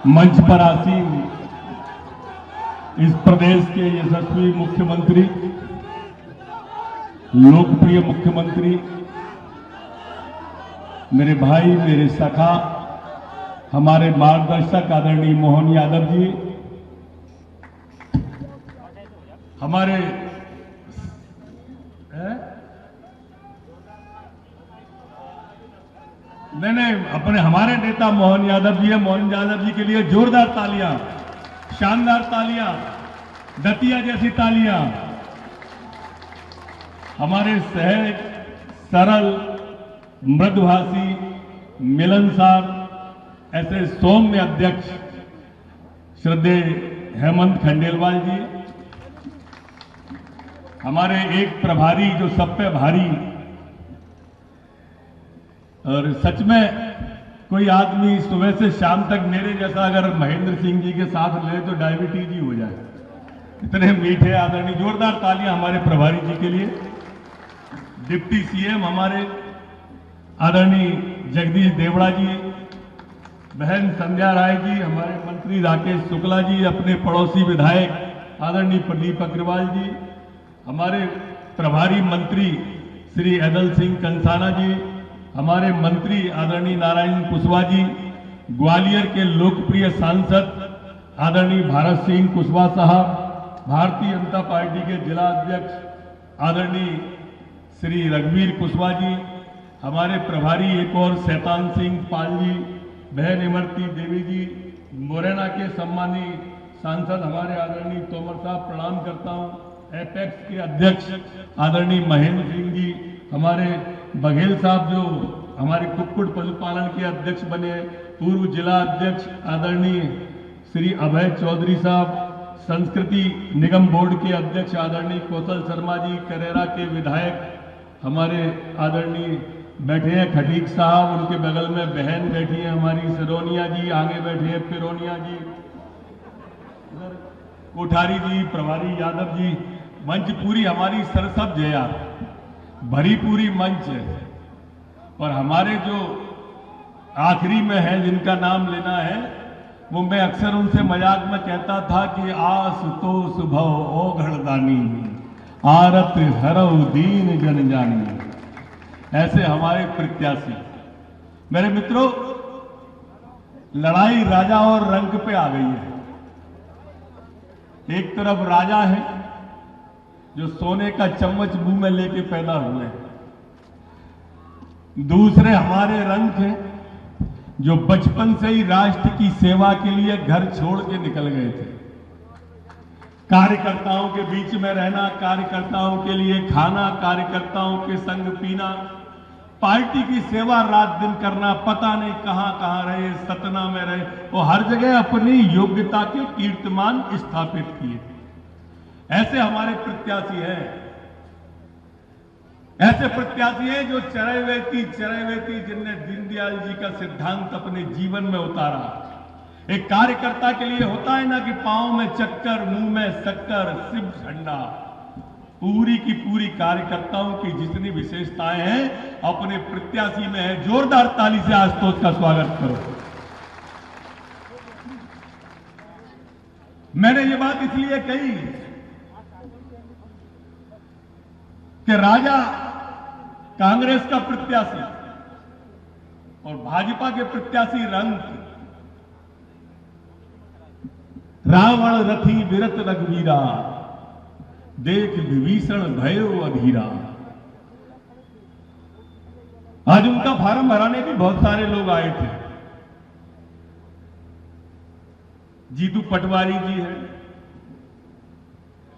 मंच पर आसीन इस प्रदेश के यशस्वी मुख्यमंत्री, लोकप्रिय मुख्यमंत्री, मेरे भाई, मेरे सखा, हमारे मार्गदर्शक आदरणीय मोहन यादव जी, हमारे हमारे नेता मोहन यादव जी है। मोहन यादव जी के लिए जोरदार तालियां, शानदार तालियां, दतिया जैसी तालियां। हमारे सहज, सरल, मृदुभाषी, मिलनसार, ऐसे सौम्य अध्यक्ष श्रद्धेय हेमंत खंडेलवाल जी, हमारे एक प्रभारी जो सब पे भारी, और सच में कोई आदमी सुबह से शाम तक मेरे जैसा अगर महेंद्र सिंह जी के साथ ले तो डायबिटीज ही हो जाए, इतने मीठे आदरणीय। जोरदार तालियां हमारे प्रभारी जी के लिए। डिप्टी सीएम हमारे आदरणीय जगदीश देवड़ा जी, बहन संध्या राय जी, हमारे मंत्री राकेश शुक्ला जी, अपने पड़ोसी विधायक आदरणीय प्रदीप अग्रवाल जी, हमारे प्रभारी मंत्री श्री अदल सिंह कंसाना जी, हमारे मंत्री आदरणीय नारायण कुशवाहा जी, ग्वालियर के लोकप्रिय सांसद आदरणीय भारत सिंह कुशवाहा साहब, भारतीय जनता पार्टी के जिला अध्यक्ष आदरणीय श्री रघुवीर कुशवाहा जी, हमारे प्रभारी एक और शैतान सिंह पाल जी, बहन इमरती देवी जी, मुरैना के सम्मानीय सांसद हमारे आदरणीय तोमर साहब, प्रणाम करता हूं। एपेक्स के अध्यक्ष आदरणीय महेंद्र सिंह जी, हमारे बघेल साहब जो हमारे कुक्कुट पशुपालन के अध्यक्ष बने, पूर्व जिला अध्यक्ष आदरणीय श्री अभय चौधरी साहब, संस्कृति निगम बोर्ड के अध्यक्ष आदरणीय कौशल शर्मा जी, करेरा के विधायक हमारे आदरणीय बैठे हैं खटीक साहब, उनके बगल में बहन बैठी है हमारी सरोनिया जी, आगे बैठे हैं पिरोनिया जी, कोठारी जी, प्रभारी यादव जी। मंच पूरी हमारी सरसब जया, भरी पूरी मंच है। और हमारे जो आखिरी में है जिनका नाम लेना है, वो मैं अक्सर उनसे मजाक में कहता था कि आशुतोष भव ओघड़दानी, आरत हरौ दीन जन जानी। ऐसे हमारे प्रत्याशी। मेरे मित्रों, लड़ाई राजा और रंक पे आ गई है। एक तरफ राजा है जो सोने का चम्मच मुंह में लेके पैदा हुए, दूसरे हमारे रंक हैं जो बचपन से ही राष्ट्र की सेवा के लिए घर छोड़ के निकल गए थे। कार्यकर्ताओं के बीच में रहना, कार्यकर्ताओं के लिए खाना, कार्यकर्ताओं के संग पीना, पार्टी की सेवा रात दिन करना, पता नहीं कहां कहां रहे, सतना में रहे, वो हर जगह अपनी योग्यता के कीर्तिमान स्थापित किए। ऐसे हमारे प्रत्याशी हैं, ऐसे प्रत्याशी हैं जो चरैवेती जिनने दीनदयाल जी का सिद्धांत अपने जीवन में उतारा। एक कार्यकर्ता के लिए होता है ना कि पांव में चक्कर, मुंह में शक्कर, शिव झंडा। पूरी की पूरी कार्यकर्ताओं की जितनी विशेषताएं हैं अपने प्रत्याशी में है। जोरदार ताली से आशुतोष का स्वागत करो। मैंने ये बात इसलिए कही कि राजा कांग्रेस का प्रत्याशी और भाजपा के प्रत्याशी रंग, रावण रथी विरत रघुवीरा, देख विभीषण भयो अधीरा। आज उनका फार्म भराने भी बहुत सारे लोग आए थे। जीतू पटवारी जी हैं,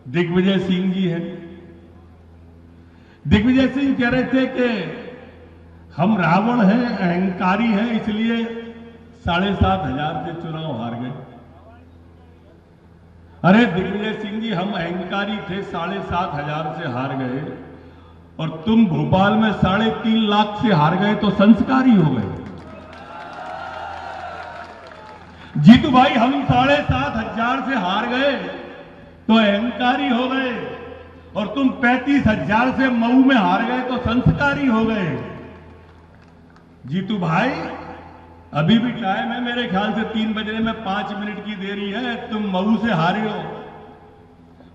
दिग्विजय सिंह जी हैं। दिग्विजय सिंह कह रहे थे कि हम रावण हैं, अहंकारी हैं, इसलिए 7,500 से चुनाव हार गए। अरे दिग्विजय सिंह जी, हम अहंकारी थे, 7,500 से हार गए, और तुम भोपाल में 3.5 लाख से हार गए तो संस्कारी हो गए। जीतू भाई, हम 7,500 से हार गए तो अहंकारी हो गए, और तुम 35,000 से मऊ में हार गए तो संस्कारी हो गए। जीतू भाई, अभी भी टाइम है, मेरे ख्याल से 3 बजने में 5 मिनट की देरी है। तुम मऊ से हारे हो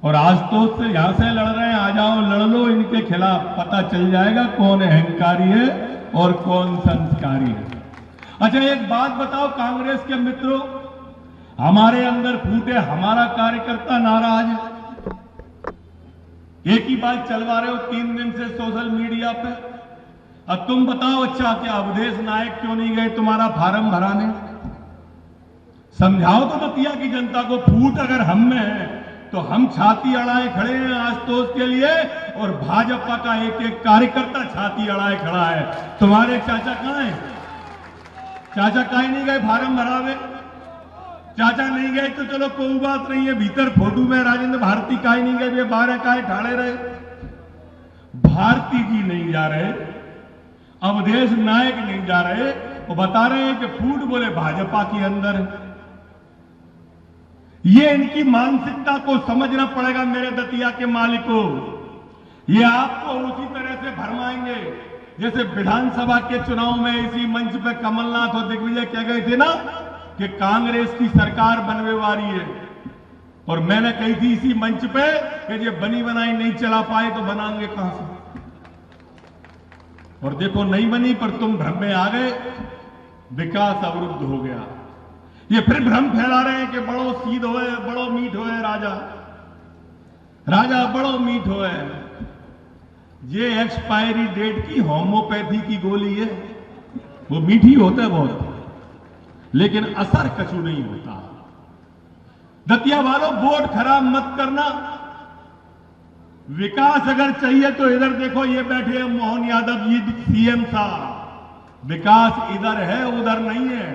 और आशुतोष से यहां से लड़ रहे हैं। आ जाओ, लड़ लो इनके खिलाफ, पता चल जाएगा कौन अहंकारी है और कौन संस्कारी है। अच्छा, एक बात बताओ कांग्रेस के मित्रों, हमारे अंदर फूटे, हमारा कार्यकर्ता नाराज है, एक ही बात चलवा रहे हो 3 दिन से सोशल मीडिया पे। अब तुम बताओ, अच्छा क्या अवधेश नायक क्यों नहीं गए तुम्हारा फार्म भराने? समझाओ तो दतिया की जनता को। फूट अगर हम में है तो हम छाती अड़ाए खड़े हैं आशुतोष के लिए, और भाजपा का एक एक कार्यकर्ता छाती अड़ाए खड़ा है। तुम्हारे चाचा कहां है? चाचा काहे नहीं गए फार्म भरावे? चाचा नहीं गए तो चलो कोई बात नहीं है, भीतर फोटो में राजेंद्र भारती काहे नहीं गए, वे 12 काहे ठाड़े रहे? भारती जी नहीं जा रहे, अवधेश नायक नहीं जा रहे, वो बता रहे हैं कि फूट बोले भाजपा के अंदर है। ये इनकी मानसिकता को समझना पड़ेगा मेरे दतिया के मालिकों। ये आपको उसी तरह से भरमाएंगे जैसे विधानसभा के चुनाव में इसी मंच पे कमलनाथ और दिग्विजय कह गए थे ना कि कांग्रेस की सरकार बनने वाली है, और मैंने कही थी इसी मंच पे कि ये बनी बनाई नहीं चला पाए तो बनाएंगे कहां से? और देखो नहीं बनी, पर तुम भ्रम में आ गए, विकास अवरुद्ध हो गया। ये फिर भ्रम फैला रहे हैं कि बड़ो सीध होए, बड़ो मीठ होए राजा, राजा बड़ो मीठ होए। ये एक्सपायरी डेट की होम्योपैथी की गोली है, वो मीठी होता है बहुत, लेकिन असर कछु नहीं होता। दतिया वालों, वोट खराब मत करना। विकास अगर चाहिए तो इधर देखो, ये बैठे हैं मोहन यादव जी सीएम साहब। विकास इधर है, उधर नहीं है।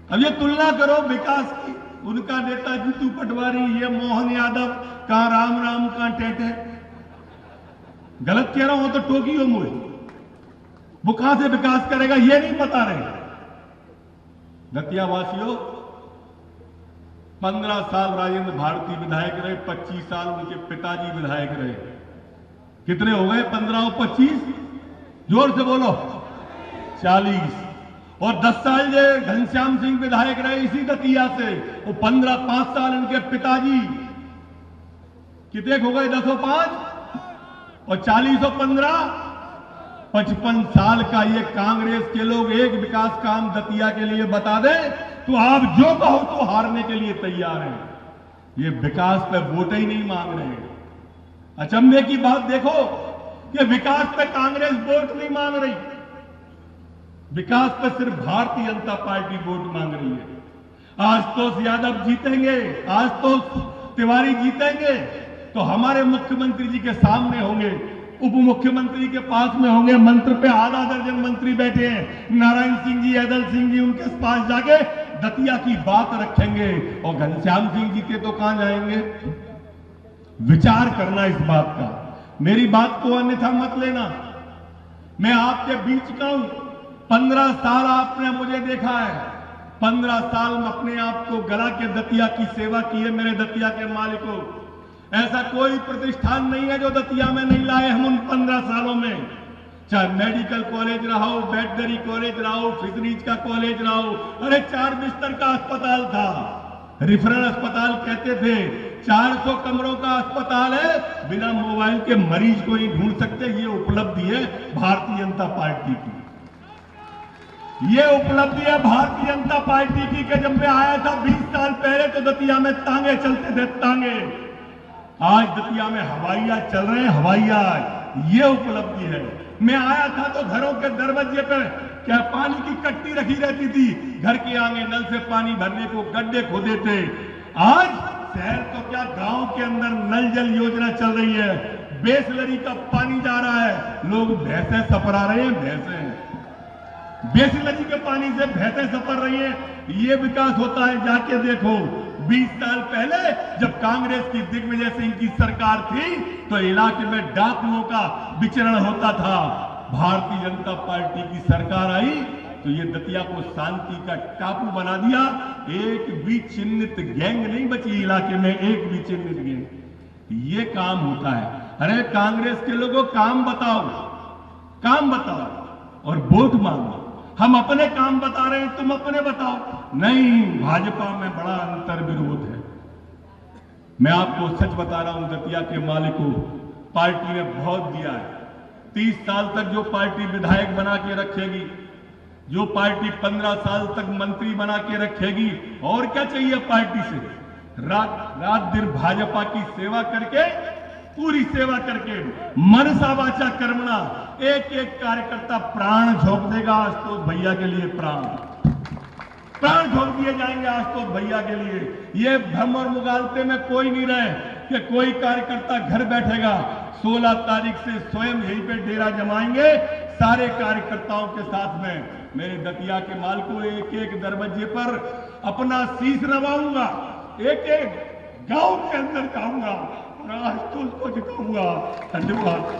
अब ये तुलना करो विकास की, उनका नेता जीतू पटवारी, ये मोहन यादव, कहां राम राम कहां टेटे। गलत कह रहा हूं तो टोकियो मुझे, वो कहां से विकास करेगा ये नहीं बता रहे। दतिया वासियों, 15 साल राजेंद्र भारती विधायक रहे, 25 साल उनके पिताजी विधायक रहे। कितने हो गए? 15 और 25, जोर से बोलो, 40। और 10 साल जो घनश्याम सिंह विधायक रहे इसी दतिया से, वो 5 साल उनके पिताजी। कितने हो गए? 10 और 5 और 40 और 15, 55 साल का ये कांग्रेस के लोग एक विकास काम दतिया के लिए बता दें तो आप जो कहो तो हारने के लिए तैयार हैं। ये विकास पे वोट ही नहीं मांग रहे हैं। अचंभे की बात देखो कि विकास पे कांग्रेस वोट नहीं मांग रही, विकास पे सिर्फ भारतीय जनता पार्टी वोट मांग रही है। आशुतोष यादव जीतेंगे, आशुतोष तिवारी जीतेंगे तो हमारे मुख्यमंत्री जी के सामने होंगे, उप मुख्यमंत्री के पास में होंगे, मंत्र पे आधा दर्जन मंत्री बैठे हैं, नारायण सिंह जी, ऐदल सिंह जी, उनके पास जाके दतिया की बात रखेंगे। और घनश्याम सिंह जीते तो कहां जाएंगे? विचार करना इस बात का, मेरी बात को अन्यथा मत लेना। मैं आपके बीच का हूं, 15 साल आपने मुझे देखा है, 15 साल में अपने आप को गला के दतिया की सेवा की है। मेरे दतिया के मालिकों, ऐसा कोई प्रतिष्ठान नहीं है जो दतिया में नहीं लाए हम उन 15 सालों में। चाहे मेडिकल कॉलेज रहा हो, वेटनरी कॉलेज रहा हो, फिशरीज का कॉलेज रहा हो, अरे 4 बिस्तर का अस्पताल था, रिफरल अस्पताल कहते थे। 400 कमरों का अस्पताल है, बिना मोबाइल के मरीज को नहीं ढूंढ सकते। ये उपलब्धि है भारतीय जनता पार्टी की, ये उपलब्धि है भारतीय जनता पार्टी की कि जब मैं आया था 20 साल पहले तो दतिया में तांगे चलते थे, तांगे। आज दतिया में हवाई जहाज चल रहे हैं, हवाई जहाज, ये उपलब्धि है। मैं आया था तो घरों के दरवाजे पे क्या पानी की कट्टी रखी रहती थी, घर के आगे नल से पानी भरने को गड्ढे खोदे थे। आज शहर तो क्या गांव के अंदर नल जल योजना चल रही है, बेसलरी का पानी जा रहा है, लोग भैंसे सपरा रहे हैं, भैंसे बेसलरी के पानी से भैंसे सपर रही है। ये विकास होता है, जाके देखो। 20 साल पहले जब कांग्रेस की दिग्विजय सिंह की सरकार थी तो इलाके में डाकुओं का विचरण होता था। भारतीय जनता पार्टी की सरकार आई तो ये दतिया को शांति का टापू बना दिया। एक भी चिन्हित गैंग नहीं बची इलाके में, एक भी चिन्हित गैंग। ये काम होता है। अरे कांग्रेस के लोगों काम बताओ, काम बताओ और वोट मांगो। हम अपने काम बता रहे हैं, तुम अपने बताओ। नहीं, भाजपा में बड़ा अंतर विरोध है। मैं आपको सच बता रहा हूं, दतिया के मालिक को पार्टी ने बहुत दिया है। 30 साल तक जो पार्टी विधायक बना के रखेगी, जो पार्टी 15 साल तक मंत्री बना के रखेगी, और क्या चाहिए पार्टी से? रात दिन भाजपा की सेवा करके, पूरी सेवा करके, मनसा वाचा कर्मणा, एक एक कार्यकर्ता प्राण झोंक देगा आशुतोष भैया के लिए। प्राण झोंक दिए जाएंगे आशुतोष भैया के लिए। ये भ्रम और मुगालते में कोई नहीं रहे कि कोई कार्यकर्ता घर बैठेगा। 16 तारीख से स्वयं यहीं पे डेरा जमाएंगे सारे कार्यकर्ताओं के साथ में। मेरे दतिया के माल को एक एक दरवाजे पर अपना शीश नवाऊंगा, एक एक गांव के अंदर जाऊंगा और आशुतोष को जिताऊंगा। धन्यवाद।